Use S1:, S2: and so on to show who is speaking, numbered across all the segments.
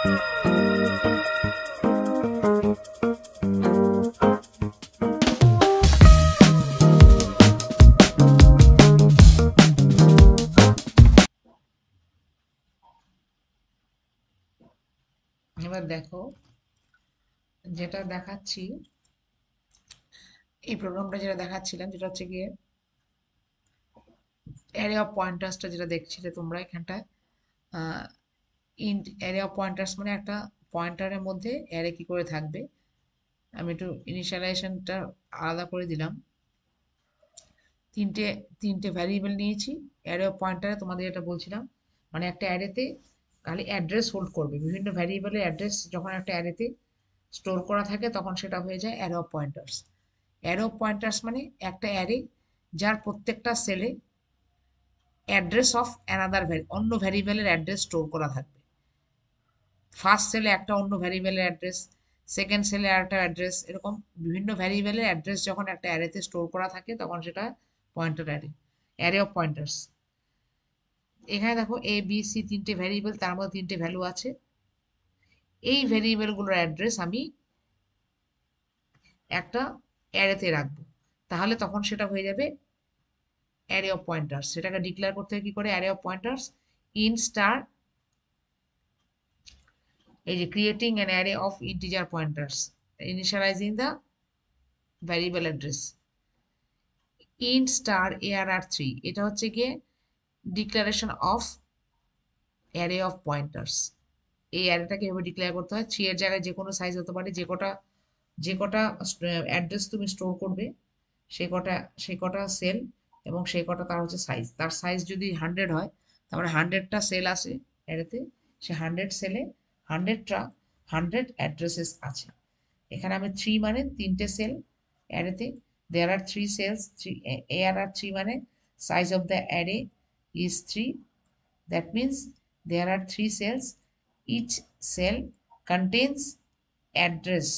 S1: এবার দেখো যেটা দেখাচ্ছি, এই প্রোগ্রামটা যেটা দেখাচ্ছিলাম যেটা হচ্ছে গিয়ে অ্যারে অফ পয়েন্টার্সটা যেটা দেখছিলে তোমরা এখানটায়, ইন্ট অ্যারে অফ পয়েন্টার্স মানে একটা পয়েন্টারের মধ্যে অ্যারে কি করে থাকবে। আমি একটু ইনিশিয়ালাইজেশনটা আলাদা করে দিলাম। তিনটে তিনটে ভ্যারিয়েবল নিয়েছি অ্যারে অফ পয়েন্টারে, তোমাদের যেটা বলছিলাম, মানে একটা অ্যারেতে খালি অ্যাড্রেস হোল্ড করবে, বিভিন্ন ভ্যারিয়েবলের অ্যাড্রেস যখন একটা অ্যারেতে স্টোর করা থাকে তখন সেটা হয়ে যায় array of pointers. Array of pointers মানে একটা অ্যারে যার প্রত্যেকটা সেলে অ্যাড্রেস অফ অ্যানাদার অন্য ভ্যারিয়েবলের অ্যাড্রেস স্টোর করা থাকবে। ফার্স্ট সেলে একটা অন্য ভ্যারিয়েবলের অ্যাড্রেস, সেকেন্ড সেলে একটা অ্যাড্রেস, এরকম বিভিন্ন ভ্যারিয়েবলের অ্যাড্রেস যখন একটা অ্যারেতে স্টোর করা থাকে তখন সেটা pointer array, array of pointers. এখানে দেখো এ বি সি তিনটে ভ্যারিয়েবল, তার মধ্যে তিনটে ভ্যালু আছে। এই ভ্যারিয়েবলগুলোর অ্যাড্রেস আমি একটা অ্যারেতে রাখবো, তাহলে তখন সেটা হয়ে যাবে অ্যারে অফ পয়েন্টার্স। সেটাকে ডিক্লেয়ার করতে হয় কি করে, array of pointers int star, এই যে creating an array of integer pointers initializing the variable address int star ARR3, এটা হচ্ছে গিয়ে declaration of array of pointers. এই অ্যারেটাকে এভাবে ডিক্লেয়ার করতে হয়, 3 এর জায়গায় যে কোনো সাইজ হতে পারে, যে কটা অ্যাড্রেস তুমি স্টোর করবে সেই কটা সেল এবং সেই কটা তার হচ্ছে সাইজ। তার সাইজ যদি 100 হয়, তার মানে 100টা সেল আছে অ্যারেতে, সে 100 সেলে 100টা 100 অ্যাড্রেসেস আছে। এখানে আমি 3 মানে তিনটে সেল অ্যারেতে, দেয়ার আর 3 সেলস, 3 ARR3 মানে size of the array is 3, that means there are 3 cells, each cell contains address,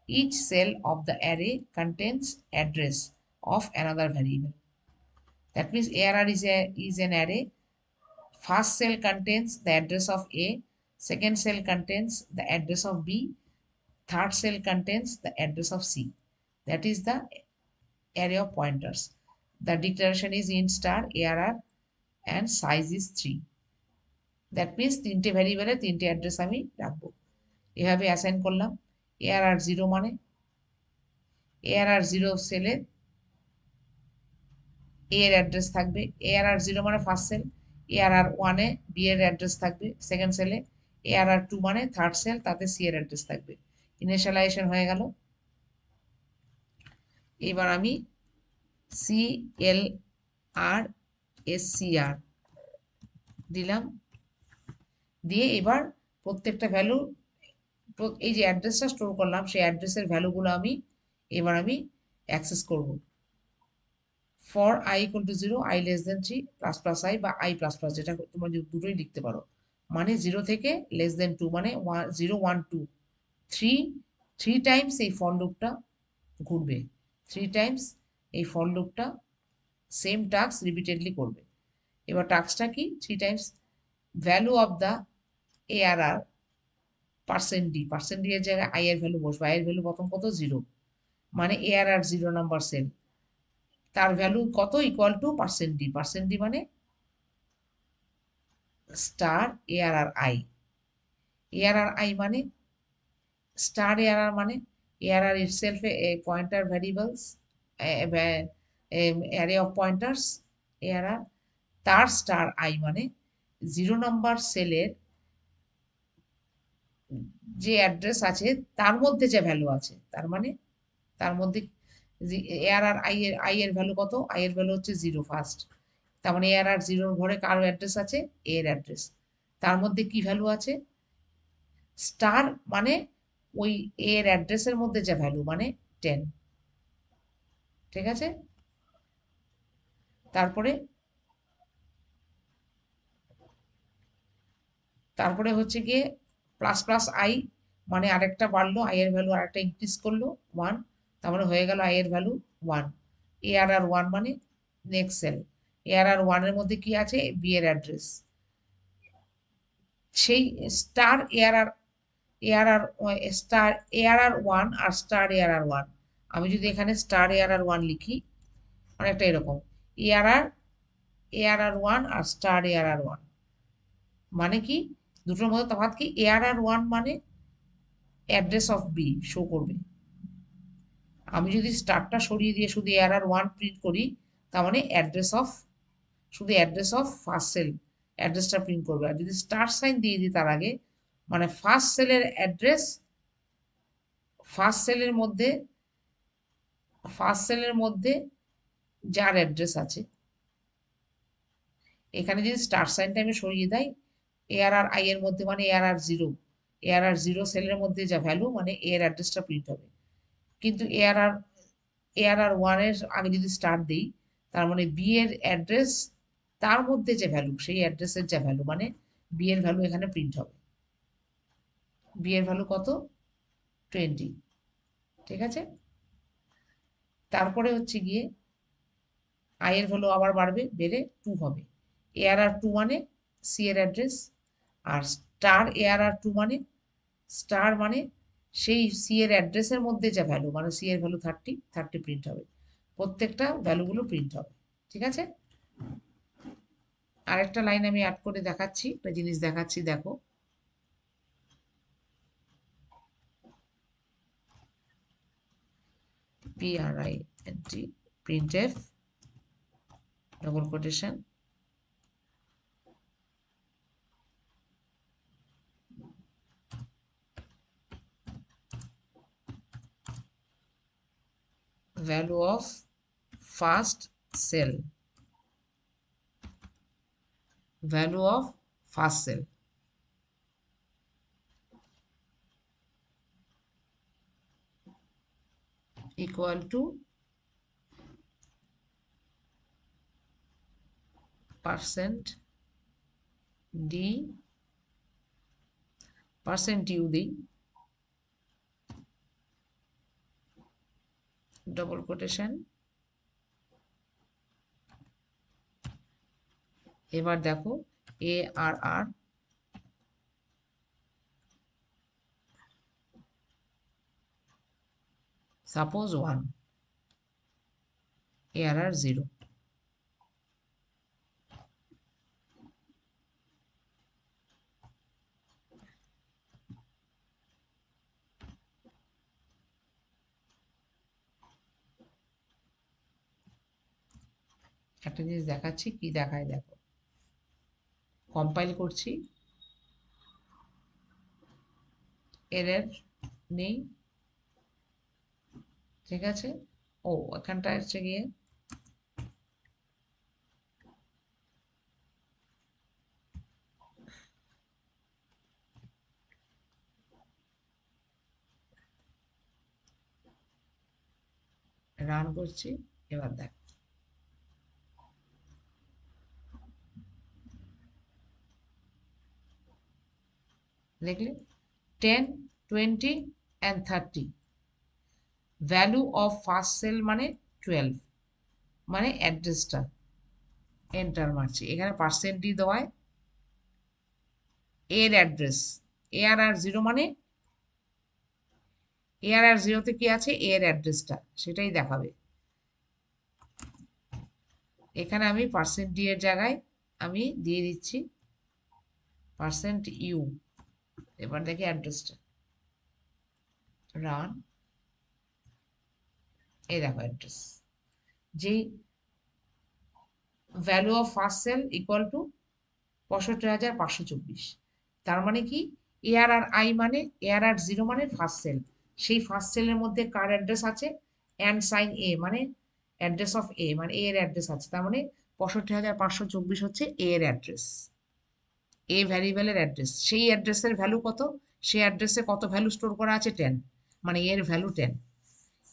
S1: each cell of the array contains address of another variable. That means ARR is an array. First cell contains the address of A, second cell contains the address of B, third cell contains the address of C. That is the array of pointers. The declaration is int star ARR and size is 3. That means তিনটে ভ্যারিয়েবলে তিনটে address আমি রাখবো। এভাবে assign করলাম। ARR0 মানে ARR0 সেলে এ এর অ্যাড্রেস থাকবে, ARR0 মানে first sell, ARR1 A B এর অ্যাড্রেস থাকবে সেকেন্ড সেলে, ARR2 মানে থার্ড সেল, তাতে সি এর অ্যাড্রেস থাকবে। ইনিশিয়ালাইজেশন হয়ে গেল। এবার আমি CLRSCR দিলাম, দিয়ে এবার প্রত্যেকটা ভ্যালু, এই যে অ্যাড্রেসটা স্টোর করলাম সেই অ্যাড্রেসের ভ্যালুগুলো আমি অ্যাক্সেস করব। For i equal to 0, i less than 3, plus plus i বা i প্লাস প্লাস, যেটা তোমরা দুটোই লিখতে পারো। মানে 0 থেকে লেস দেন 2 মানে 0 1 2 3 টাইমস এই ফর লুপটা ঘুরবে, 3 টাইমস এই ফর লুপটা সেম টাস্ক রিপিটেডলি করবে। এবার টাস্কটা কি, 3 Times value of the ARR percent D এর জায়গায় আই এর ভ্যালু বসবে, আই এর ভ্যালু প্রথম কত 0, মানে ARR 0 নাম্বার সেল, তার ভ্যালু কত ইকুয়াল টু পার্সেন্ট ডি মানে স্টার ARRI মানে স্টার ARR মানে ARR itself a pointer variables, array of pointers ARR, তার স্টার আই মানে 0 নাম্বার সেলের যে অ্যাড্রেস আছে তার মধ্যে যে ভ্যালু আছে, তার মানে তার মধ্যে ARR আই এর ভ্যালু কত, আই এর ভ্যালু হচ্ছে 0 ফার্স্ট, তার মানে ARR 0 ঘরে কার অ্যাড্রেস আছে, এ এর অ্যাড্রেস, তার মধ্যে কি ভ্যালু আছে, স্টার মানে ওই এর অ্যাড্রেসের মধ্যে যে ভ্যালু মানে 10। ঠিক আছে, তারপরে তারপরে হচ্ছে গিয়ে প্লাস প্লাস আই, মানে আরেকটা বাড়লো, আই এর ভ্যালু আরেকটা ইনক্রিজ করলো 1, তার মানে হয়ে গেল আই এর ভ্যালু 1। ARR1 মানে নেক্সট সেল, ARR1 এর মধ্যে কি আছে, বি এর অ্যাড্রেস, সেই star ARR ARR star ARR 1 আর স্টার এআরআর 1, আমি যদি এখানে স্টার এআরআর 1 লিখি, অনেকটা এরকম এআরআর এআরআর 1 আর স্টার এআরআর 1, মানে কি দুটোর মধ্যে তফাৎ কি? এআরআর 1 মানে অ্যাড্রেস অফ বি শো করবে। আমি যদি স্টারটা সরিয়ে দিয়ে শুধু এআরআর 1 প্রিন্ট করি, তার মানে শুধু অ্যাড্রেস অফ ফার্স্ট সেল অ্যাড্রেসটা প্রিন্ট করবে। আর যদি স্টার সাইন দিয়ে দিই তার আগে, মানে ফার্স্ট সেলের অ্যাড্রেস, ফার্স্ট সেলের মধ্যে যার অ্যাড্রেস আছে, এখানে যদি স্টার সাইনটা আমি সরিয়ে দেয়, এআরআর আই এর মধ্যে মানে এআরআর 0 সেলের মধ্যে যা ভ্যালু মানে এর অ্যাড্রেসটা প্রিন্ট হবে। কিন্তু এআরআর 1 এর আগে যদি স্টার দিই, তার মানে বি এর অ্যাড্রেস, তার মধ্যে যে ভ্যালু, সেই অ্যাড্রেসের যা ভ্যালু মানে বি এর ভ্যালু এখানে প্রিন্ট হবে। বি এর ভ্যালু কত? 20। ঠিক আছে, তারপরে হচ্ছে গিয়ে আই এর ভ্যালু আবার বাড়বে, বেড়ে 2 হবে। এআরআর 2 মানে সি এর অ্যাড্রেস, আর স্টার এআরআর 2 মানে স্টার মানে সেই সি এর অ্যাড্রেসের মধ্যে যা ভ্যালু মানে সি এর ভ্যালু 30 প্রিন্ট হবে। প্রত্যেকটা ভ্যালুগুলো প্রিন্ট হবে। ঠিক আছে, আরেকটা লাইন আমি অ্যাড করে দেখাচ্ছি, একটা জিনিস দেখাচ্ছি, দেখো। print printf double quotation value of first cell, value of first cell equal to % দিই double quotation, এবার দেখো ARR suppose 1, ARR 0। একটা জিনিস দেখাচ্ছি, কি দেখায় দেখো। কম্পাইল করছি, এরর নেই। ঠিক আছে, ও এখানটা হচ্ছে গিয়ে রান করছি, এবার দেখো। দেখলে 10, 20 and 30, value of first cell মানে 12, মানে অ্যাড্রেসটা এন্টার মারছি। এখানে পার্সেন্টই দেওয়ায় এর অ্যাড্রেস, ARR 0 মানে ARR 0তে কি আছে, এর অ্যাড্রেসটা সেটাই দেখাবে। এখানে আমি %d এর জায়গায় আমি দিয়ে দিচ্ছি %u। এবার দেখি অ্যাড্রেসটা, রান, এই দেখো অ্যাড্রেস, যেই value of first sell equal to 65,524। তার মানে কি, ARR I মানে ARR 0 মানে ফার্স্ট সেল, সেই ফার্স্ট সেলের মধ্যে কার অ্যাড্রেস আছে, অ্যান্ড সাইন এ মানে অ্যাড্রেস অফ এ মানে এ এর অ্যাড্রেস আছে, তার মানে 65,524 হচ্ছে এ এর অ্যাড্রেস, এ ভ্যারিয়েবলের অ্যাড্রেস। সেই অ্যাড্রেসের ভ্যালু কত, সেই অ্যাড্রেসে কত ভ্যালু স্টোর করা আছে, 10, মানে এর ভ্যালু 10।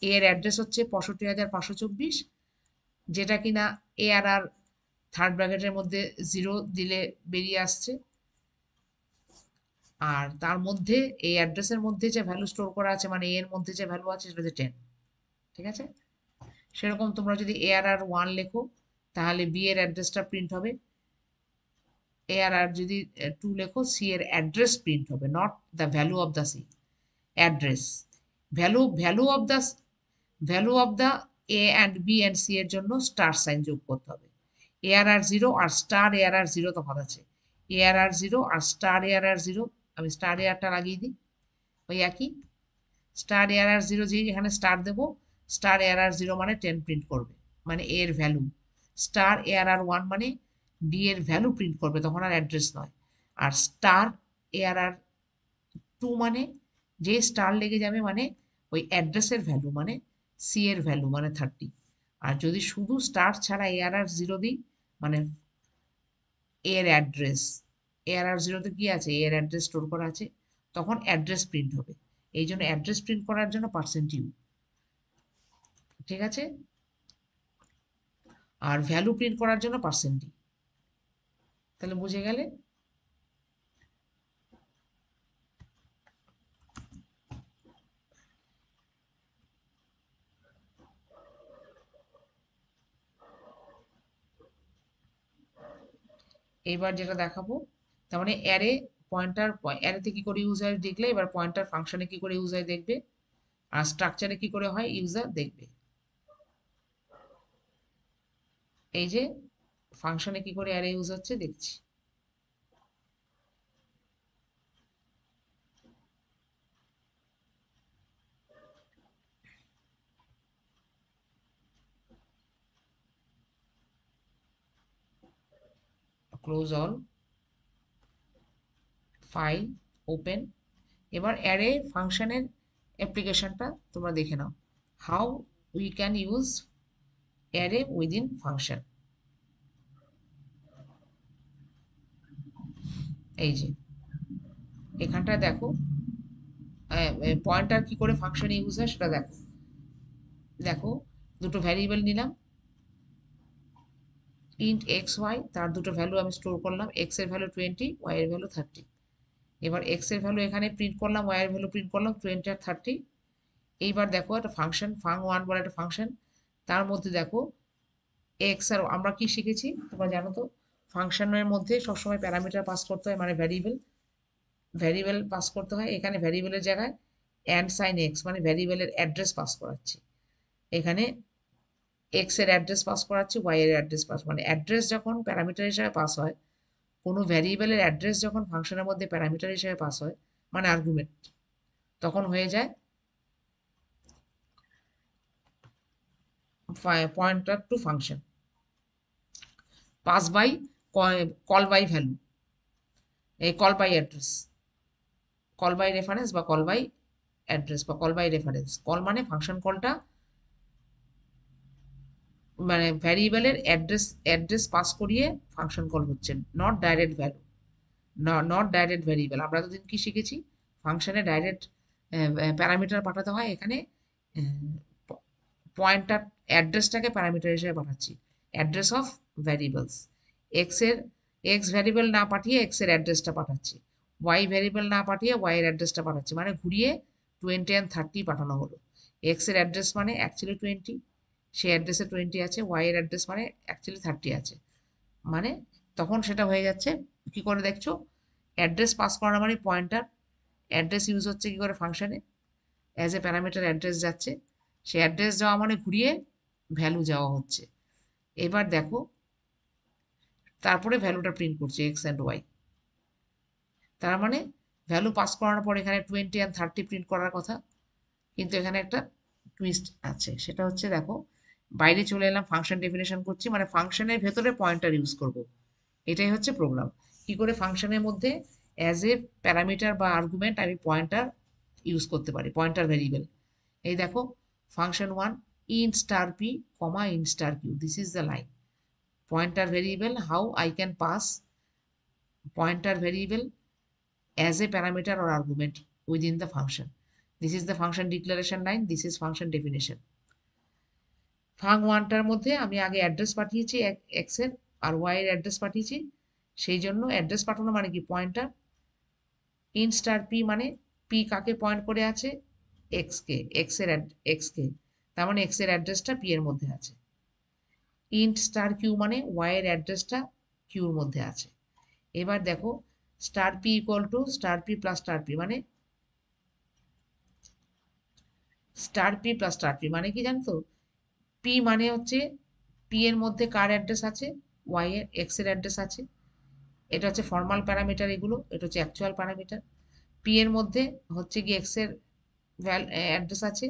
S1: এর অ্যাড্রেস হচ্ছে 65,524, যেটা কিনা ARR থার্ড ব্র্যাকেটের মধ্যে 0 দিলে বেরিয়ে আসছে। আর তার মধ্যে এই অ্যাড্রেসের মধ্যে যে ভ্যালু স্টোর করা আছে মানে এর মধ্যে যে ভ্যালু আছে সেটা হচ্ছে 10। ঠিক আছে, সেরকম তোমরা যদি ARR 1 লেখো, তাহলে বি এর অ্যাড্রেসটা প্রিন্ট হবে ARR যদি 2 লেখো, সি এর অ্যাড্রেস প্রিন্ট হবে, not the value of the C, address. Value of the A and B and C এর জন্য স্টার সাইন যোগ করতে হবে। ARR 0 আর স্টার ARR 0 তফাৎ আছে। ARR 0 আর স্টার ARR 0, আমি স্টার এআরটা লাগিয়ে দিই, ওই একই। স্টার ARR 0 যেই এখানে স্টার দেবো, স্টার ARR 0 মানে 10 প্রিন্ট করবে, মানে এর ভ্যালু। স্টার ARR 1 মানে ডি এর ভ্যালু প্রিন্ট করবে, তখন আর অ্যাড্রেস নয়। আর স্টার ARR 2 মানে যে স্টার লেগে যাবে মানে ওই অ্যাড্রেসের ভ্যালু, মানে সি এর ভ্যালু মানে 30। আর যদি শুধু স্টার ছাড়া ARR 0 দিই, মানে এর অ্যাড্রেস, ARR 0 তে কি আছে, এর অ্যাড্রেস স্টোর করা আছে, তখন অ্যাড্রেস প্রিন্ট হবে। এই জন্য অ্যাড্রেস প্রিন্ট করার জন্য %u, ঠিক আছে। আর ভ্যালু প্রিন্ট করার জন্য %d। তাহলে বুঝে গেলে। এবার যেটা দেখাবো, তার মানে অ্যারে পয়েন্টার, অ্যারেতে কি করে ইউজার দেখলে, এবার পয়েন্টার ফাংশনে কি করে ইউজার দেখবে, আর স্ট্রাকচারে কি করে হয় ইউজার দেখবে। এই যে ফাংশনে কি করে অ্যারে ইউজ হচ্ছে দেখছি। Close all, file, open. এবার অ্যারে ফাংশনের অ্যাপ্লিকেশনটা তোমরা দেখে নাও, how we can use array within function. এই যে এখানটা দেখো, পয়েন্টার কি করে ফাংশনে ইউজ হয় সেটা দেখো। দেখো দুটো ভ্যারিয়েবল নিলাম, ইন্ট এক্স ওয়াই, তার দুটো ভ্যালু আমি স্টোর করলাম, এক্স এর ভ্যালু 20, ওয়াই এর ভ্যালু 30। এবার এক্স এর ভ্যালু এখানে প্রিন্ট করলাম, ওয়াই এর ভ্যালু প্রিন্ট করলাম 20 আর 30। এইবার দেখো একটা ফাংশন ফাং1 বলে একটা ফাংশন, তার মধ্যে দেখো এক্স, আর আমরা কি শিখেছি তোমরা জানো তো, ফাংশনের মধ্যে সবসময় প্যারামিটার পাস করতে হয়, মানে ভ্যারিয়েবল পাস করতে হয়। এখানে ভ্যারিয়েবলের জায়গায় অ্যান্ড সাইন এক্স, মানে ভ্যারিয়েবলের অ্যাড্রেস পাস করাচ্ছি। এখানে এক্স এর অ্যাড্রেস পাস করাচ্ছি, ওয়াই এর অ্যাড্রেস পাস, মানে অ্যাড্রেস যখন প্যারামিটার হিসাবে পাস হয়, কোনো ভ্যারিয়েবলের অ্যাড্রেস যখন ফাংশনের মধ্যে প্যারামিটার হিসেবে পাস হয়, মানে আর্গুমেন্ট, তখন হয়ে যায় pointer to function. Pass by, call by value, এই call by address, call by reference বা কল বাই অ্যাড্রেস বা কল বাই রেফারেন্স। কল মানে ফাংশন কলটা, মানে ভ্যারিয়েবলের অ্যাড্রেস পাস করিয়ে ফাংশন কল হচ্ছে, not direct value, not direct variable. আমরা এতদিন কি শিখেছি, ফাংশনে ডাইরেক্ট প্যারামিটার পাঠাতে হয়, এখানে পয়েন্টার অ্যাড্রেসটাকে প্যারামিটার হিসেবে পাঠাচ্ছি, অ্যাড্রেস অফ ভ্যারিয়েবলস। এক্স এর এক্স ভ্যারিয়েবল না পাঠিয়ে এক্স এর অ্যাড্রেসটা পাঠাচ্ছি, ওয়াই ভ্যারিয়েবল না পাঠিয়ে ওয়াই এর অ্যাড্রেসটা পাঠাচ্ছি, মানে ঘুরিয়ে 20 and 30 পাঠানো হলো। এক্স এর অ্যাড্রেস মানে অ্যাকচুয়ালি 20, সে অ্যাড্রেসে 20 আছে, ওয়াই এর অ্যাড্রেস মানে অ্যাকচুয়ালি 30 আছে, মানে তখন সেটা হয়ে যাচ্ছে। কি করে দেখছো, অ্যাড্রেস পাস করা মানে পয়েন্টার, অ্যাড্রেস ইউজ হচ্ছে কি করে ফাংশনে, অ্যাজ এ প্যারামিটার অ্যাড্রেস যাচ্ছে, সে অ্যাড্রেস যাওয়া মানে ঘুরিয়ে ভ্যালু যাওয়া হচ্ছে। এবার দেখো তারপরে ভ্যালুটা প্রিন্ট করছে এক্স অ্যান্ড ওয়াই, তার মানে ভ্যালু পাস করানোর পর এখানে 20 and 30 প্রিন্ট করার কথা, কিন্তু এখানে একটা টুইস্ট আছে, সেটা হচ্ছে দেখো, বাইরে চলে এলাম, ফাংশন ডেফিনেশন করছি, মানে ফাংশনের ভেতরে পয়েন্টার ইউজ করব, এটাই হচ্ছে প্রোগ্রাম। কি করে ফাংশনের মধ্যে অ্যাজ এ প্যারামিটার বা আর্গুমেন্ট আমি পয়েন্টার ইউজ করতে পারি, পয়েন্টার ভেরিয়েবল। এই দেখো function1 int star p comma int star q, this is the line, pointer variable how I can pass pointer variable as a parameter or argument within the function. This is the function declaration line, this is function definition. ফাং1টার মধ্যে আমি আগে address পাঠিয়েছি x এর আর Y এর address পাঠিয়েছি, সেই জন্য address পাঠানো মানে কি পয়েন্টার, ইন স্টার পি মানে পি কাকে পয়েন্ট করে আছে, এক্স কে, এক্স কে, তার মানে এক্স এর অ্যাড্রেসটা পি এর মধ্যে আছে। ইন্ট স্টার কিউ মানে ওয়াই এর অ্যাড্রেসটা কিউর মধ্যে আছে। এবার দেখো star P equal to star P plus star P মানে star P plus star P মানে কি জানতো? পি মানে হচ্ছে পি এর মধ্যে কার অ্যাড্রেস আছে, ওয়াই এর এক্স এর অ্যাড্রেস আছে, এটা হচ্ছে ফর্মাল প্যারামিটার, এগুলো এটা হচ্ছে অ্যাকচুয়াল প্যারামিটার। পি এর মধ্যে হচ্ছে কি এক্স এর অ্যাড্রেস আছে,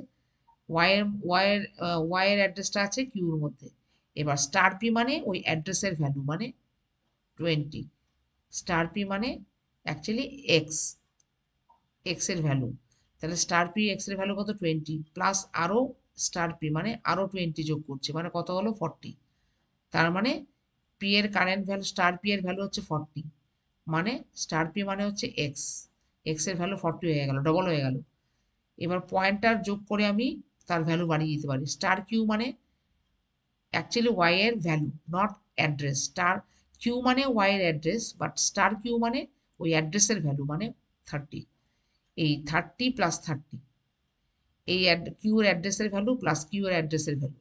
S1: ওয়াই এর অ্যাড্রেসটা আছে কিউর মধ্যে। এবার স্টার পি মানে ওই অ্যাড্রেসের ভ্যালু মানে 20, স্টার পি মানে অ্যাকচুয়ালি এক্স, এক্স এর ভ্যালু। তাহলে স্টার পি এক্স এর ভ্যালু কত 20 প্লাস আরো স্টার পি মানে আরো 20 যোগ করছে মানে কত হলো 40। তার মানে পি এর কারেন্ট ভ্যালু স্টার পি এর ভ্যালু হচ্ছে 40, মানে স্টার পি মানে হচ্ছে এক্স, এক্স এর ভ্যালু 40 হয়ে গেল, ডবল হয়ে গেল। এবার পয়েন্টার যোগ করে আমি তার ভ্যালু বাড়িয়ে দিতে পারি। স্টার কিউ মানে অ্যাকচুয়ালি ওয়াই এর value, not address. Star Q মানে ওয়াই এর অ্যাড্রেস, বাট স্টার কিউ মানে ওই অ্যাড্রেসের ভ্যালু মানে 30। এই 30 প্লাস 30, এই কিউর অ্যাড্রেসের ভ্যালু প্লাস কিউর অ্যাড্রেসের ভ্যালু,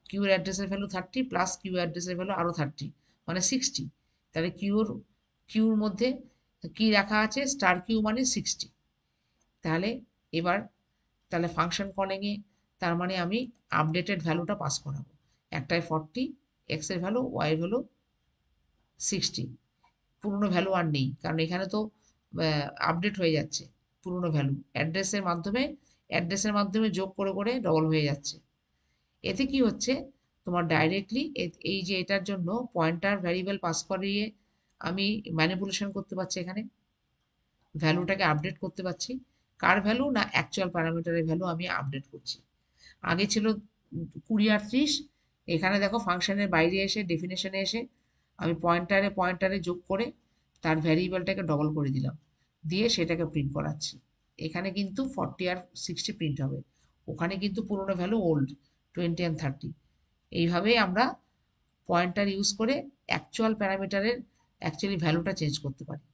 S1: কিউর অ্যাড্রেসের ভ্যালু 30 প্লাস কিউ অ্যাড্রেসের ভ্যালু আরো 30 মানে 60। তাহলে কিউর মধ্যে কি রাখা আছে, স্টার কিউ মানে 60। তাহলে এবার তাহলে ফাংশন কলিং এ তার মানে আমি আপডেটেড ভ্যালুটা পাস করাবো, একটায় 40, এক্স এর ভ্যালু, ওয়াই এর ভ্যালু 60। পুরনো ভ্যালু আর নেই কারণ এখানে তো আপডেট হয়ে যাচ্ছে পুরনো ভ্যালু অ্যাড্রেসের মাধ্যমে যোগ করে করে ডবল হয়ে যাচ্ছে। এতে কি হচ্ছে, তোমার ডাইরেক্টলি এই যে এটার জন্য পয়েন্টার ভ্যারিয়েবল পাস করিয়ে আমি ম্যানিপুলেশন করতে পারছি, এখানে ভ্যালুটাকে আপডেট করতে পারছি। কার ভ্যালু না অ্যাকচুয়াল প্যারামিটারের ভ্যালু আমি আপডেট করছি। আগে ছিল 20 আর 30, এখানে দেখো ফাংশনের বাইরে এসে ডেফিনেশনে এসে আমি পয়েন্টারে যোগ করে তার ভ্যারিয়েবলটাকে ডবল করে দিলাম, দিয়ে সেটাকে প্রিন্ট করাচ্ছি। এখানে কিন্তু 40 আর 60 প্রিন্ট হবে, ওখানে কিন্তু পুরোনো ভ্যালু ওল্ড 20 অ্যান্ড 30। এইভাবেই আমরা পয়েন্টার ইউজ করে অ্যাকচুয়াল প্যারামিটারের অ্যাকচুয়ালি ভ্যালুটা চেঞ্জ করতে পারি।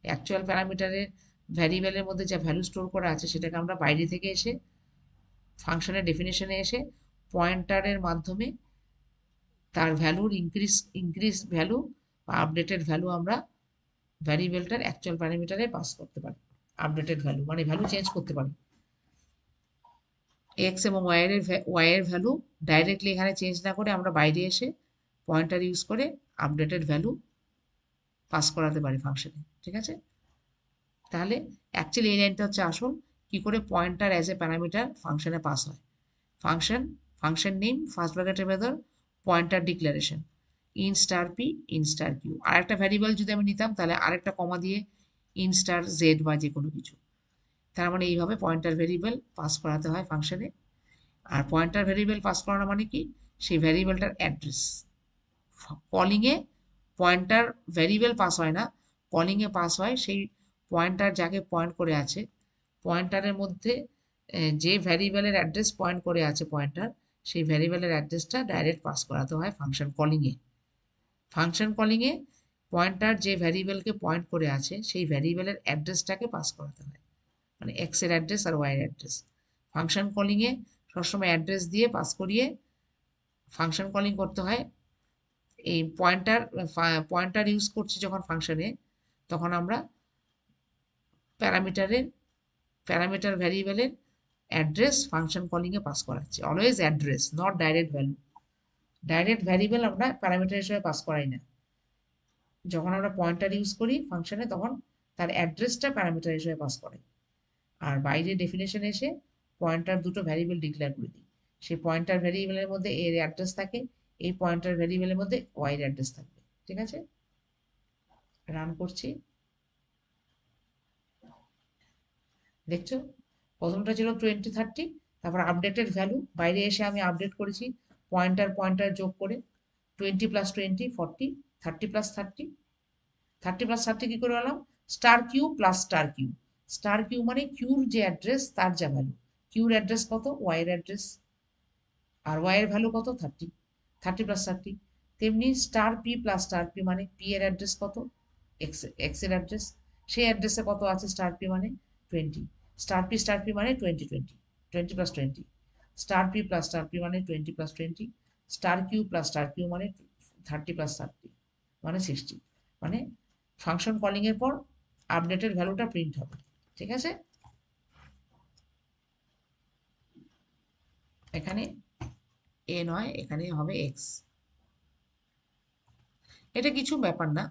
S1: অ্যাকচুয়াল প্যারামিটারের ভ্যারিয়েবলের মধ্যে যা ভ্যালু স্টোর করা আছে সেটাকে আমরা বাইরে থেকে এসে ফাংশনের ডেফিনেশনে এসে পয়েন্টারের মাধ্যমে তার ভ্যালুর ইনক্রিজ ভ্যালু বা আপডেটেড ভ্যালু আমরা ভ্যারিয়েবলটার অ্যাকচুয়াল প্যারামিটারে পাস করতে পারি। আপডেটেড ভ্যালু মানে ভ্যালু চেঞ্জ করতে পারি। এক্স এবং ওয়াই এর ভ্যালু ডাইরেক্টলি এখানে চেঞ্জ না করে আমরা বাইরে এসে পয়েন্টার ইউজ করে আপডেটেড ভ্যালু পাস করাতে পারি ফাংশনে, ঠিক আছে? তাহলে অ্যাকচুয়ালি এই লাইনটা হচ্ছে আসল, কি করে পয়েন্টার অ্যাজ এ প্যারামিটার ফাংশনে পাস হয়। ফাংশন নেম ফার্স্ট ব্র্যাকেটের ভেতর pointer declaration int star P int star Q. আর একটা ভ্যারিয়েবল যদি আমি নিতাম তাহলে আরেকটা কমা দিয়ে ইন স্টার জেড বা যে কোনো কিছু। তার মানে এইভাবে পয়েন্টার ভ্যারিয়েবল পাস করাতে হয় ফাংশনে। আর পয়েন্টার ভ্যারিয়েবল পাস করানো মানে কি, সেই ভ্যারিয়েবলটার অ্যাড্রেস। কলিংয়ে পয়েন্টার ভ্যারিয়েবল পাস হয় না, কলিংয়ে পাস হয় সেই পয়েন্টার যাকে পয়েন্ট করে আছে, পয়েন্টারের মধ্যে যে ভ্যারিয়েবলের অ্যাড্রেস পয়েন্ট করে আছে পয়েন্টার, সেই ভ্যারিয়েবলের অ্যাড্রেসটা ডাইরেক্ট পাস করাতে হয় ফাংশন কলিংয়ে। ফাংশন কলিংয়ে পয়েন্টার যে ভ্যারিয়েবলকে পয়েন্ট করে আছে সেই ভ্যারিয়েবলের অ্যাড্রেসটাকে পাস করাতে হয়, মানে এক্স এর অ্যাড্রেস আর ওয়াই এর অ্যাড্রেস। ফাংশন কলিংয়ে সবসময় অ্যাড্রেস দিয়ে পাস করিয়ে ফাংশন কলিং করতে হয়। এই পয়েন্টার ইউজ করছি যখন ফাংশনে, তখন আমরা প্যারামিটার ভ্যারিয়েবলের অ্যাড্রেস ফাংশন কলিংয়ে পাস করাচ্ছি। Always address, not direct value. Direct variable আমরা প্যারামিটার হিসেবে পাস করাই না। যখন আমরা পয়েন্টার ইউজ করি ফাংশনে তখন তার অ্যাড্রেসটা প্যারামিটার হিসেবে পাস করাই। আর বাইরে ডেফিনেশনে এসে পয়েন্টার দুটো ভ্যারিয়েবল ডিক্লেয়ার করে দিই। সেই পয়েন্টার ভ্যারিয়েবলের মধ্যে এর অ্যাড্রেস থাকে, এই পয়েন্টার ভ্যারিয়েবলের মধ্যে ওয়াই এর অ্যাড্রেস থাকবে, ঠিক আছে? রান করছি, দেখছো প্রথমটা ছিল 20 30, তারপর আপডেটেড ভ্যালু বাইরে এসে আমি আপডেট করেছি পয়েন্টার যোগ করে 20 প্লাস 20 40, 30 প্লাস 30, 30 প্লাস 30 কি করে হলাম star Q plus star Q. Star Q মানে কিউর যে অ্যাড্রেস তার যা ভ্যালু, কিউর অ্যাড্রেস কত, ওয়াই এর অ্যাড্রেস, আর ওয়াই এর ভ্যালু কত 30, 30 প্লাস 30। তেমনি star P plus star P মানে পি এর অ্যাড্রেস কত, এক্স এর অ্যাড্রেস, সেই অ্যাড্রেসে কত আছে স্টার পি মানে 20, স্টার পি মানে 20 20, 20 plus 20, star P plus star P মানে 20 plus 20, star Q plus star Q মানে 30 প্লাস 30 মানে 60, মানে ফাংশন কলিং এর পর আপডেটেড ভ্যালুটা প্রিন্ট হবে। ঠিক আছে, এখানে এ নয়, এখানে হবে এক্স। এটা কিছু ব্যাপার না।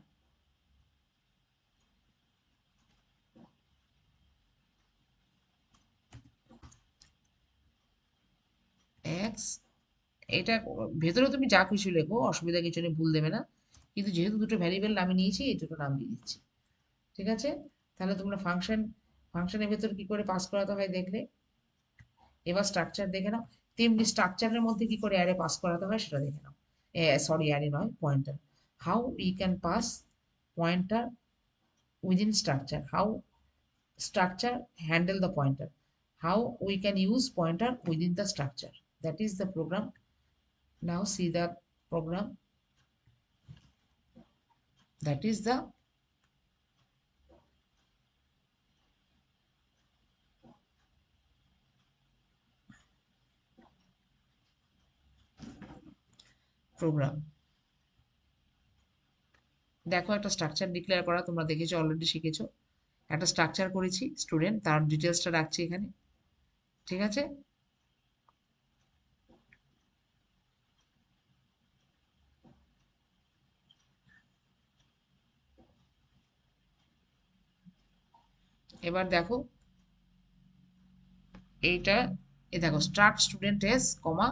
S1: এক্স, এটা ভেতরে তুমি যা কিছু লেখো, অসুবিধা কিছু নেই, ভুল দেবে না। কিন্তু যেহেতু দুটো ভ্যারিয়েবল আমি নিয়েছি, এই দুটো নাম দিয়ে দিচ্ছি। ঠিক আছে, তাহলে তোমরা ফাংশনের ভেতর কি করে পাস করাতে হয় দেখলে। এবার স্ট্রাকচার দেখে নাও। তেমনি স্ট্রাকচারের মধ্যে কি করে অ্যারে পাস করাতে হয় সেটা দেখে নাও। সরি, অ্যারে নয়, pointer. How we can pass pointer within structure, how structure handle the pointer, how we can use pointer within the structure. That is the program. Now see the program. That is the program. দেখো, একটা structure declare করা তোমরা দেখেছো, already শিখেছো। একটা structure করেছি, student, তার ডিটেলসটা রাখছি এখানে। ঠিক আছে, এবার দেখো এইটা, এ দেখো স্টার্ট স্টুডেন্ট এস কমা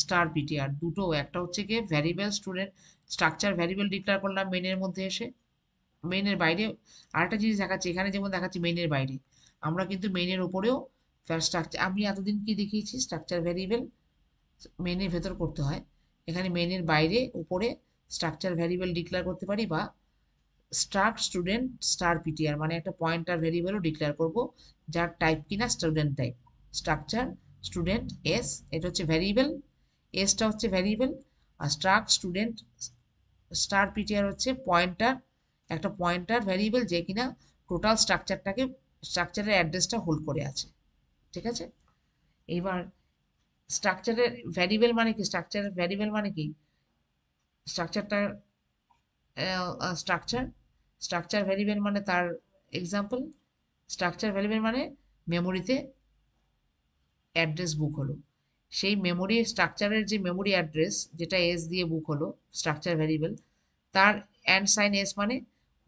S1: স্টার পিটিআর, দুটো, একটা হচ্ছে গিয়ে variable student structure variable declare করলাম মেনের মধ্যে এসে, মেইনের বাইরে আরেকটা জিনিস দেখাচ্ছি এখানে, যেমন দেখাচ্ছি মেইনের বাইরে, আমরা কিন্তু মেইনের ওপরেও স্ট্রাকচার, আমি এতদিন কি দেখিয়েছি, স্ট্রাকচার ভ্যারিয়েবল মেইনের ভেতর করতে হয়, এখানে মেইনের বাইরে উপরে স্ট্রাকচার ভ্যারিয়েবল ডিক্লেয়ার করতে পারি, বা স্টার্ট স্টুডেন্ট স্টার পিটিআর মানে একটা পয়েন্টার ভ্যারিয়েবলও ডিক্লেয়ার করব, যার টাইপ কিনা student type. Structure student S, এটা হচ্ছে ভ্যারিয়েবল, এসটা হচ্ছে ভ্যারিয়েবল, আর স্ট্রাক স্টুডেন্ট স্টার পিটিআর হচ্ছে পয়েন্টার, একটা পয়েন্টার ভ্যারিয়েবল যে কিনা টোটাল স্ট্রাকচারটাকে, স্ট্রাকচারের অ্যাড্রেসটা হোল্ড করে আছে। ঠিক আছে, এইবার স্ট্রাকচারের ভ্যারিয়েবল মানে কি, স্ট্রাকচারের ভ্যারিয়েবল মানে কি, স্ট্রাকচারটা স্ট্রাকচার, স্ট্রাকচার ভ্যারিয়েবল মানে তার এক্সাম্পল, স্ট্রাকচার ভ্যারিয়েবল মানে মেমোরিতে অ্যাড্রেস বুক হলো, সেই মেমোরি স্ট্রাকচারের যে মেমোরি অ্যাড্রেস যেটা এস দিয়ে বুক হলো স্ট্রাকচার ভ্যারিয়েবল, তার অ্যান্ড সাইন এস মানে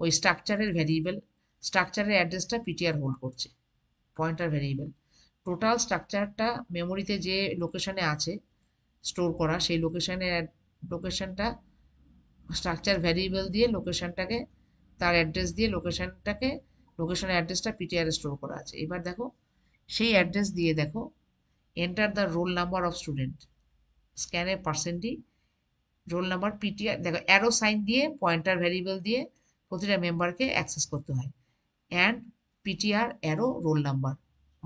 S1: ওই স্ট্রাকচারের ভ্যারিয়েবল, স্ট্রাকচারের অ্যাড্রেসটা পিটিআর হোল্ড করছে, পয়েন্টার ভ্যারিয়েবল। টোটাল স্ট্রাকচারটা মেমোরিতে যে লোকেশনে আছে স্টোর করা, সেই লোকেশনটা স্ট্রাকচার ভ্যারিয়েবল দিয়ে লোকেশনটাকে, তার অ্যাড্রেস দিয়ে লোকেশনটাকে, লোকেশনের অ্যাড্রেসটা পিটিআর স্টোর করা আছে। এবার দেখো সেই অ্যাড্রেস দিয়ে দেখো enter the roll number of student, স্ক্যানে পার্সেন্টই রোল নাম্বার পিটিআর, দেখো অ্যারো সাইন দিয়ে পয়েন্টার ভ্যারিয়েবল দিয়ে প্রতিটা মেম্বারকে অ্যাক্সেস করতে হয়, and PTR arrow roll number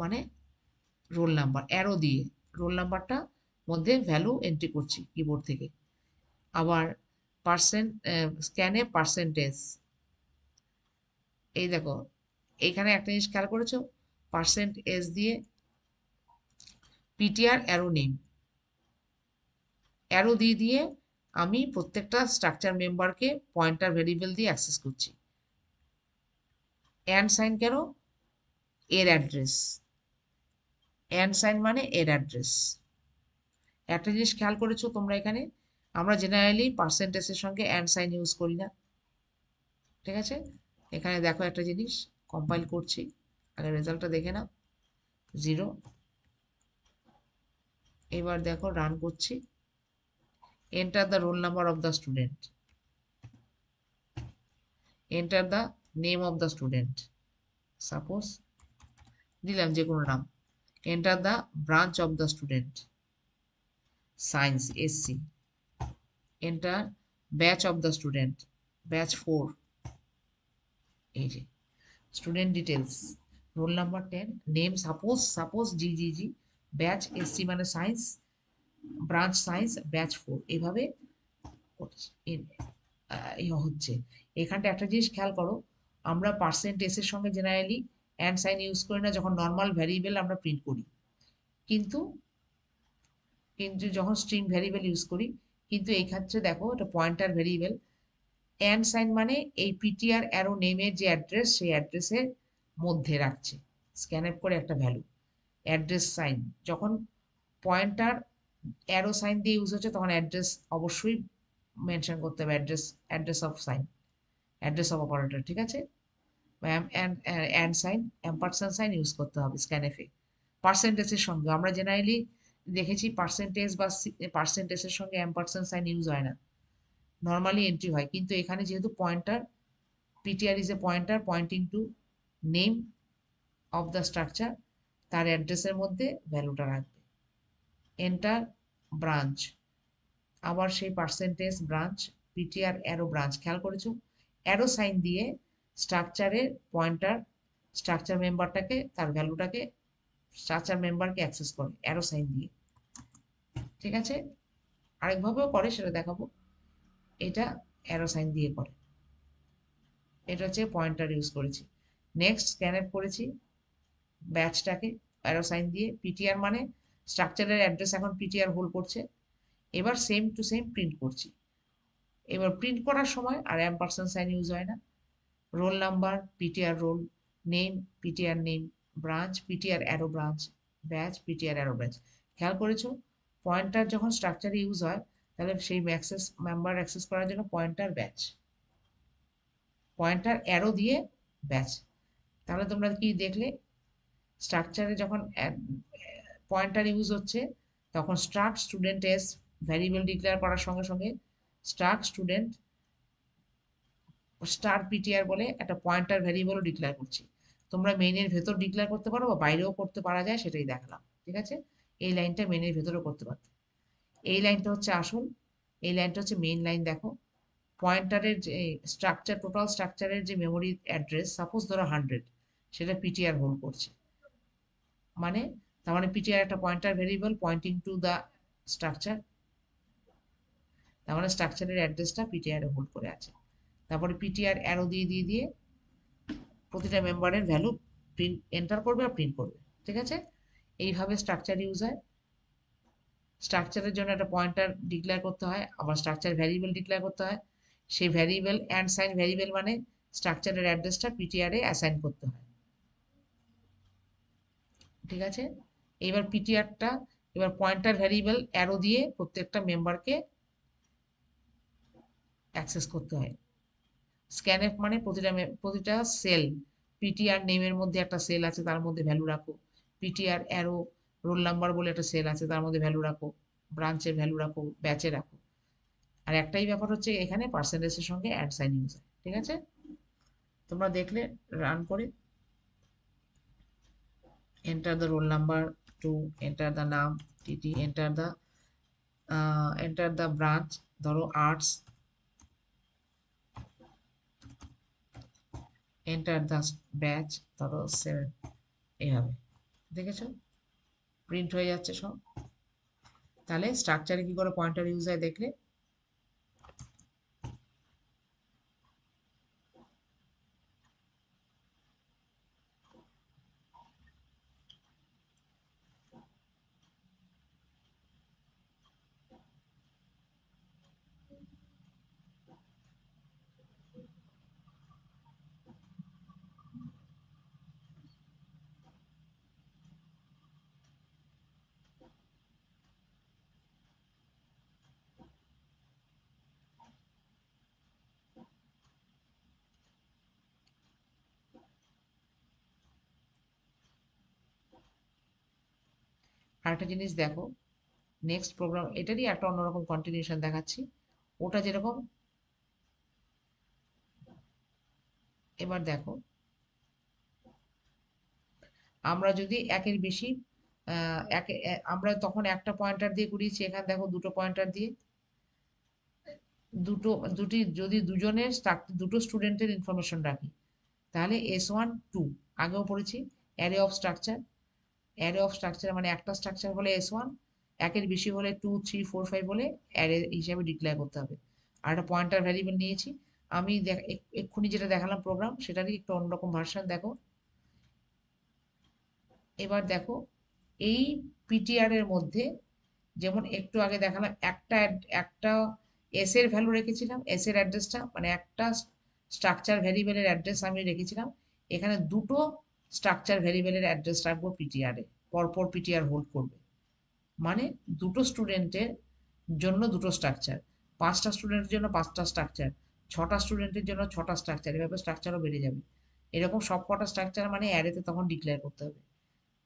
S1: মানে রোল নাম্বার অ্যারো দিয়ে রোল নাম্বারটা মধ্যে ভ্যালু এন্ট্রি করছি কিবোর্ড থেকে। আবার পার্সেন্ট স্ক্যানে পার্সেন্টেজ, এই দেখো এইখানে একটা জিনিস খেয়াল করেছো, পার্সেন্ট এস দিয়ে পিটিআর অ্যারো নেম, অ্যারো দিয়ে দিয়ে আমি প্রত্যেকটা স্ট্রাকচার মেম্বারকে পয়েন্টার ভেরিয়েবল দিয়ে অ্যাক্সেস করছি। অ্যান্ড সাইন কেন, এর অ্যাড্রেস, অ্যান্ড সাইন মানে এর অ্যাড্রেস। একটা জিনিস খেয়াল করেছো তোমরা এখানে, আমরা জেনারেলি পার্সেন্টেজের সঙ্গে অ্যান্ড সাইন ইউজ করি না। ঠিক আছে, এখানে দেখো একটা জিনিস, কম্পাইল করছি, আগে রেজাল্টটা দেখে নাও, 0। এবার দেখো রান করছি, enter the roll number of the student, enter the name of the student, suppose দিলাম যে কোনো নাম, enter the branch of the student, science SC, enter batch of the student, batch 4, এই যে student details, roll number 10, name suppose G, batch SC মানে science, branch science, batch 4, এইভাবে হচ্ছে। এখানটা একটা জিনিস খেয়াল করো, আমরা পার্সেন্টেজ এর সঙ্গে জেনারেলি অ্যান্ড সাইন ইউজ করি না যখন নর্মাল ভ্যারিয়েবল আমরা প্রিন্ট করি, কিন্তু কিন্তু যখন স্ট্রিং ভ্যারিয়েবল ইউজ করি, কিন্তু এই ক্ষেত্রে দেখো এটা পয়েন্টার ভ্যারিয়েবল, অ্যান্ড সাইন মানে এই পিটিআর অ্যারো নেমের যে অ্যাড্রেস সেই অ্যাড্রেসের মধ্যে রাখছে স্ক্যানএফ করে একটা ভ্যালু অ্যাড্রেস সাইন। যখন পয়েন্টার অ্যারো সাইন দিয়ে ইউজ হচ্ছে তখন অ্যাড্রেস অবশ্যই মেনশন করতে হবে, address of sign, address of operator, ঠিক আছে। And sign ampersand sign use করতে হবে স্ক্যানএফে। পার্সেন্টেজের সঙ্গে আমরা জেনারেলি দেখেছি পার্সেন্টেজ বা পার্সেন্টেজের সঙ্গে অ্যাম্পারসেন্ট সাইন ইউজ হয় না, নর্মালি এন্ট্রি হয়, কিন্তু এখানে যেহেতু pointer, PTR is a pointer pointing to name of the structure, তার অ্যাড্রেসের মধ্যে ভ্যালুটা রাখবে। এন্টার ব্রাঞ্চ, আবার সেই percentage branch, PTR arrow branch, খেয়াল করেছো অ্যারো সাইন দিয়ে স্ট্রাকচারের পয়েন্টার স্ট্রাকচার মেম্বারটাকে তার ভ্যালুটাকে স্ট্রাকচার মেম্বারকে অ্যাক্সেস করে অ্যারো সাইন দিয়ে, ঠিক আছে। আরেকভাবেও করে সেটা দেখাবো, এটা অ্যারো সাইন দিয়ে করে, এটা হচ্ছে পয়েন্টার ইউজ করেছি। নেক্সট স্ক্যানএফ করেছি ব্যাচটাকে অ্যারো সাইন দিয়ে, পিটিআর মানে স্ট্রাকচারের অ্যাড্রেস এখন পিটিআর হোল্ড করছে, এবার সেম টু সেম প্রিন্ট করছি। এবার প্রিন্ট করার সময় আর অ্যাম্পারসেন্ট সাইন ইউজ হয় না, roll number PTR roll, name PTR name, branch PTR arrow branch, batch PTR arrow batch. খেয়াল করেছো পয়েন্টার যখন স্ট্রাকচারে ইউজ হয় তাহলে সেই অ্যাক্সেস মেম্বার অ্যাক্সেস করার জন্য পয়েন্টার ব্যাচ, পয়েন্টার অ্যারো দিয়ে ব্যাচ। তাহলে তোমরা কি দেখলে স্ট্রাকচারে যখন পয়েন্টার ইউজ হচ্ছে তখন struct student S variable declare করার সঙ্গে সঙ্গে স্ট্রাক্ট স্টুডেন্ট স্টার পিটিআর বলে একটা পয়েন্টার ভ্যারিয়েবলও ডিক্লেয়ার করছি। তোমরা মেইনের ভেতর ডিক্লেয়ার করতে পারো বা বাইরেও করতে পারা যায়, সেটাই দেখালাম, ঠিক আছে। এই লাইনটা মেইনের ভেতরেও করতে পারতে, এই লাইনটা হচ্ছে আসল, এই লাইনটা হচ্ছে মেইন লাইন। দেখো পয়েন্টারের যে স্ট্রাকচার, টোটাল স্ট্রাকচারের যে মেমোরি অ্যাড্রেস সাপোজ ধরো 100, সেটা পিটিআর হোল্ড করছে, মানে তার মানে পিটিআর একটা pointer variable pointing to the structure, তার মানে স্ট্রাকচারের অ্যাড্রেসটা পিটিআর হোল্ড করে আছে। তারপরে পিটিআর অ্যারো দিয়ে দিয়ে দিয়ে প্রতিটা মেম্বারের ভ্যালু প্রিন্ট এন্টার করবে আর প্রিন্ট করবে, ঠিক আছে। এইভাবে স্ট্রাকচার ইউজ হয়। স্ট্রাকচারের জন্য একটা পয়েন্টার ডিক্লেয়ার করতে হয়, আবার স্ট্রাকচার ভ্যারিয়েবল ডিক্লেয়ার করতে হয়, সেই ভ্যারিয়েবল অ্যান্ড সাইন ভ্যারিয়েবল মানে স্ট্রাকচারের অ্যাড্রেসটা পিটিআর এ অ্যাসাইন করতে হয়, ঠিক আছে। এবার পিটিআরটা এবার পয়েন্টার ভ্যারিয়েবল অ্যারো দিয়ে প্রত্যেকটা মেম্বারকে অ্যাক্সেস করতে হয়। স্ক্যানএফ মানে প্রতিটা সেল, পিটিআর নেমের মধ্যে একটা সেল আছে তার মধ্যে ভ্যালু রাখো, পিটিআর অ্যারো রোল নাম্বার বলে একটা সেল আছে তার মধ্যে ভ্যালু রাখো, ব্রাঞ্চের ভ্যালু রাখো, ব্যাচে রাখো। আর একটাই ব্যাপার হচ্ছে এখানে পার্সেন্টেজের সঙ্গে অ্যাড সাইন ইউজ হয়, ঠিক আছে। তোমরা দেখলে রান করে enter the roll number 2, enter the নাম টিটি, এন্টার দ্য ব্রাঞ্চ ধরো আর্টস, এন্টার দ্য ব্যাচ ধরো 7, এইভাবে দেখেছো প্রিন্ট হয়ে যাচ্ছে সব। তাহলে স্ট্রাকচারে কি করে পয়েন্টার ইউজ হয় দেখলে। আরেকটা জিনিস দেখো, নেক্সট প্রোগ্রাম এটারই একটা অন্যরকম কন্টিনিউশন দেখাচ্ছি, ওটা যেরকম, এবার দেখো আমরা যদি একের বেশি আমরা তখন একটা পয়েন্টার দিয়ে করিয়েছি, এখানে দেখো দুটো পয়েন্টার দিয়ে, দুটো দুটি যদি দুজনের দুটো স্টুডেন্টের ইনফরমেশন রাখি তাহলে S1 2 আগেও পড়েছি, array of structure, array of structure মানে একটা স্ট্রাকচার হলে S1, একের বেশি হলে 2 3 4 5 বলে অ্যারে হিসাবে ডিক্লেয়ার করতে হবে। আর একটা পয়েন্টার ভ্যারিয়েবল নিয়েছি, আমি এক্ষুনি যেটা দেখালাম প্রোগ্রাম সেটারই একটু অন্যরকম ভার্সন দেখো। এবার দেখো এই পিটিআর এর মধ্যে যেমন একটু আগে দেখালাম একটা একটা এস এর ভ্যালু রেখেছিলাম, এস এর অ্যাড্রেসটা মানে একটা স্ট্রাকচার ভ্যারিয়েবলের অ্যাড্রেস আমি রেখেছিলাম, এখানে দুটো স্ট্রাকচার ভ্যারিয়েবলের অ্যাড্রেস রাখবো পিটিআরে, পরপর পিটিআর হোল্ড করবে, মানে দুটো স্টুডেন্টের জন্য দুটো স্ট্রাকচার, 5টা স্টুডেন্টের জন্য 5টা স্ট্রাকচার, 6টা স্টুডেন্টের জন্য 6টা স্ট্রাকচার, এভাবে স্ট্রাকচারও বেড়ে যাবে। এরকম সব কটা স্ট্রাকচার মানে অ্যারেতে তখন ডিক্লেয়ার করতে হবে,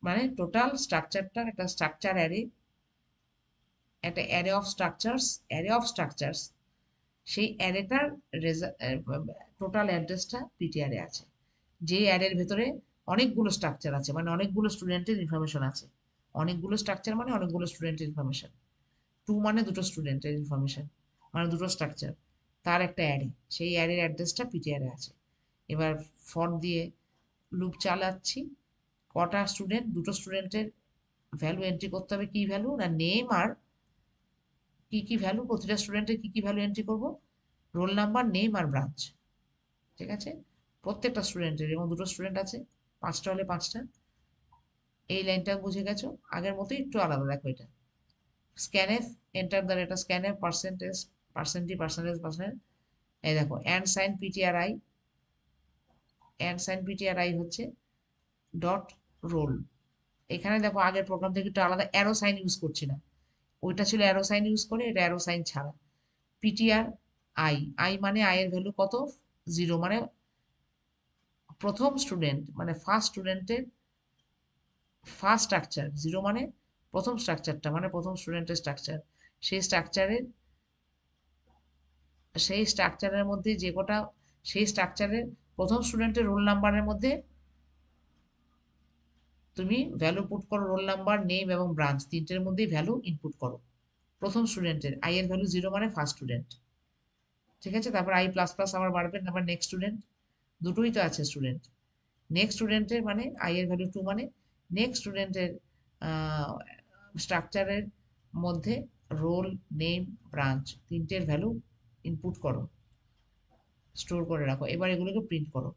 S1: মানে টোটাল স্ট্রাকচারটা একটা স্ট্রাকচার অ্যারে, একটা অ্যারে অফ স্ট্রাকচারস, সেই অ্যারেটার টোটাল অ্যাড্রেসটা পিটিআরে আছে, যে অ্যারের ভেতরে অনেকগুলো স্ট্রাকচার আছে, মানে অনেকগুলো স্টুডেন্টের ইনফরমেশন আছে, অনেকগুলো স্ট্রাকচার মানে অনেকগুলো স্টুডেন্টের ইনফরমেশন, টু মানে দুটো স্টুডেন্টের ইনফরমেশন, মানে দুটো স্ট্রাকচার, তার একটা অ্যারে, সেই অ্যারের অ্যাড্রেসটা পিটিআরে আছে। এবার ফর দিয়ে লুপ চালাচ্ছি, কটা স্টুডেন্ট, দুটো স্টুডেন্টের ভ্যালু এন্ট্রি করতে হবে, কি ভ্যালু না নেম আর কি কি ভ্যালু, প্রতিটা স্টুডেন্টের কি কি ভ্যালু এন্ট্রি করব, রোল নাম্বার, নেম আর ব্রাঞ্চ, ঠিক আছে, প্রত্যেকটা স্টুডেন্টের, এবং দুটো স্টুডেন্ট আছে, 5টা হলে 5টা। এই লাইনটা বুঝে গেছো, আগের মতোই একটু আলাদা, দেখো এটা scanf, enter the data, scanf percentage percentage, এই দেখো অ্যান্ড সাইন পিটিআরআই হচ্ছে ডট রোল, এখানে দেখো আগের প্রোগ্রাম থেকে একটু আলাদা, অ্যারো সাইন ইউজ করছি না, ওইটা ছিল অ্যারো সাইন ইউজ করে, এটা অ্যারো সাইন ছাড়া, পিটিআর আই, আই মানে আই এর ভ্যালু কত, 0, মানে প্রথম স্টুডেন্ট, মানে ফার্স্ট স্টুডেন্টের ফার্স্ট স্ট্রাকচার, 0 মানে প্রথম স্ট্রাকচারটা, মানে প্রথম স্টুডেন্টের স্ট্রাকচার, সেই স্ট্রাকচারের মধ্যে যে কটা, সেই স্ট্রাকচারের প্রথম স্টুডেন্টের রোল নাম্বারের মধ্যে তুমি ভ্যালু পুট করো, রোল নাম্বার, নেম এবং ব্রাঞ্চ, তিনটের মধ্যেই ভ্যালু ইনপুট করো, প্রথম স্টুডেন্টের আই এর ভ্যালু 0 মানে ফার্স্ট স্টুডেন্ট, ঠিক আছে, তারপর আই প্লাস প্লাস আবার বাড়বে, তারপর নেক্সট স্টুডেন্ট, দুটোই তো আছে স্টুডেন্ট, নেক্সট স্টুডেন্টের মানে আই এর ভ্যালু 2 মানে নেক্সট স্টুডেন্টের স্ট্রাকচারের মধ্যে রোল, নেম, ব্রাঞ্চ, তিনটের ভ্যালু ইনপুট করো, স্টোর করে রাখো, এবার এগুলোকে প্রিন্ট করো,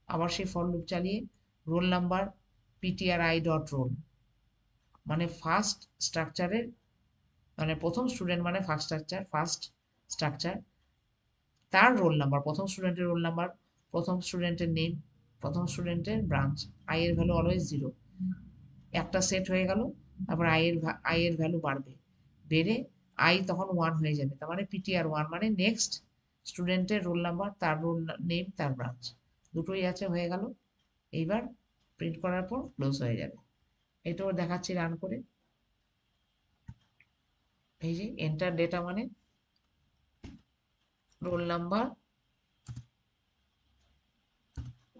S1: আবার সেই ফর লুপ চালিয়ে রোল নাম্বার পিটিআরআই ডট রোল, মানে ফার্স্ট স্ট্রাকচারের, মানে প্রথম স্টুডেন্ট মানে ফার্স্ট স্ট্রাকচার, তার রোল নাম্বার, প্রথম স্টুডেন্টের রোল নাম্বার, প্রথম স্টুডেন্টের নেম, প্রথম স্টুডেন্টের ব্রাঞ্চ, আই এর ভ্যালু অলওয়েজ 0, একটা সেট হয়ে গেল, তারপর আই এর ভ্যালু বাড়বে, বেড়ে আই তখন 1 হয়ে যাবে, তার মানে পিটিআর 1 মানে নেক্সট স্টুডেন্টের রোল নাম্বার, তার রোল নেম, তার ব্রাঞ্চ, দুটোই আছে, হয়ে গেল। এইবার প্রিন্ট করার পর ক্লোজ হয়ে যাবে, এটাও দেখাচ্ছি রান করে, এই যে এন্টার ডেটা মানে রোল নাম্বার,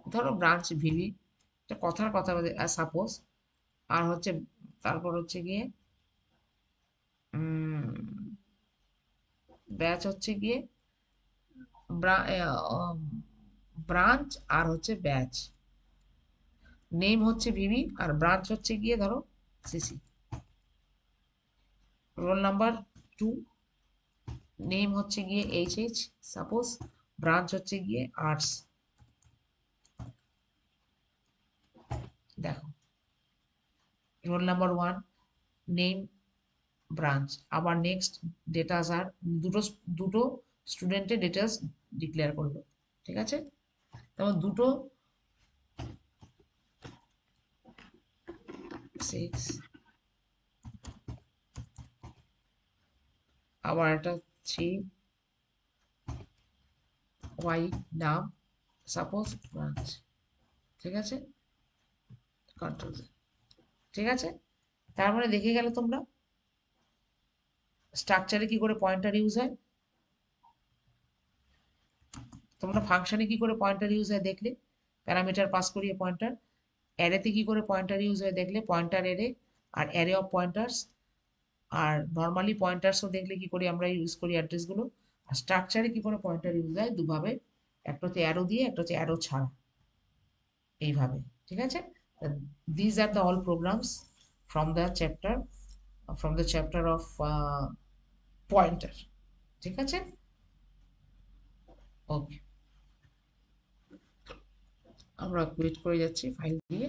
S1: ধরো ব্রাঞ্চ ভিভি, এটা কথার কথা সাপোজ, আর হচ্ছে তারপর হচ্ছে গিয়ে ব্যাচ হচ্ছে গিয়ে ব্রাঞ্চ, আর হচ্ছে ব্যাচ, নেম হচ্ছে ভিভি, আর ব্রাঞ্চ হচ্ছে গিয়ে ধরো সিসি, রোল নাম্বার 2, নেম হচ্ছে গিয়ে এইচএইচ সাপোজ, ব্রাঞ্চ হচ্ছে গিয়ে আর্টস, দেখো রোল নাম্বার 1, নেম, ব্রাঞ্চ, আবার নেক্সট ডেটাস, আর দুটো দুটো স্টুডেন্টের ডিটেলস ডিক্লেয়ার করলো, ঠিক আছে, তারপর দুটো 6, আবার একটা 3 ওয়াই নাম সাপোজ ব্রাঞ্চ, ঠিক আছে, কন্ট্রোল, ঠিক আছে, তার মানে দেখে গেলে তোমরা স্ট্রাকচারে কি করে পয়েন্টার ইউজ হয়, তোমরা ফাংশনে কি করে পয়েন্টার ইউজ হয় দেখলে, প্যারামিটার পাস করিয়ে পয়েন্টার, অ্যারেতে কি করে পয়েন্টার ইউজ হয় দেখলে, পয়েন্টার অ্যারে আর অ্যারে অফ পয়েন্টার্স, আর নর্মালি পয়েন্টার্সও দেখলে কি করে আমরা ইউজ করি অ্যাড্রেসগুলো, আর স্ট্রাকচারে কি করে পয়েন্টার ইউজ হয় দুভাবে, একটা হচ্ছে অ্যারো দিয়ে, একটা হচ্ছে অ্যারো ছাড়া, এইভাবে, ঠিক আছে, these are the all programs from the chapter, of pointer, ঠিক আছে, ওকে, আমরা কুইট করে যাচ্ছি ফাইল দিয়ে।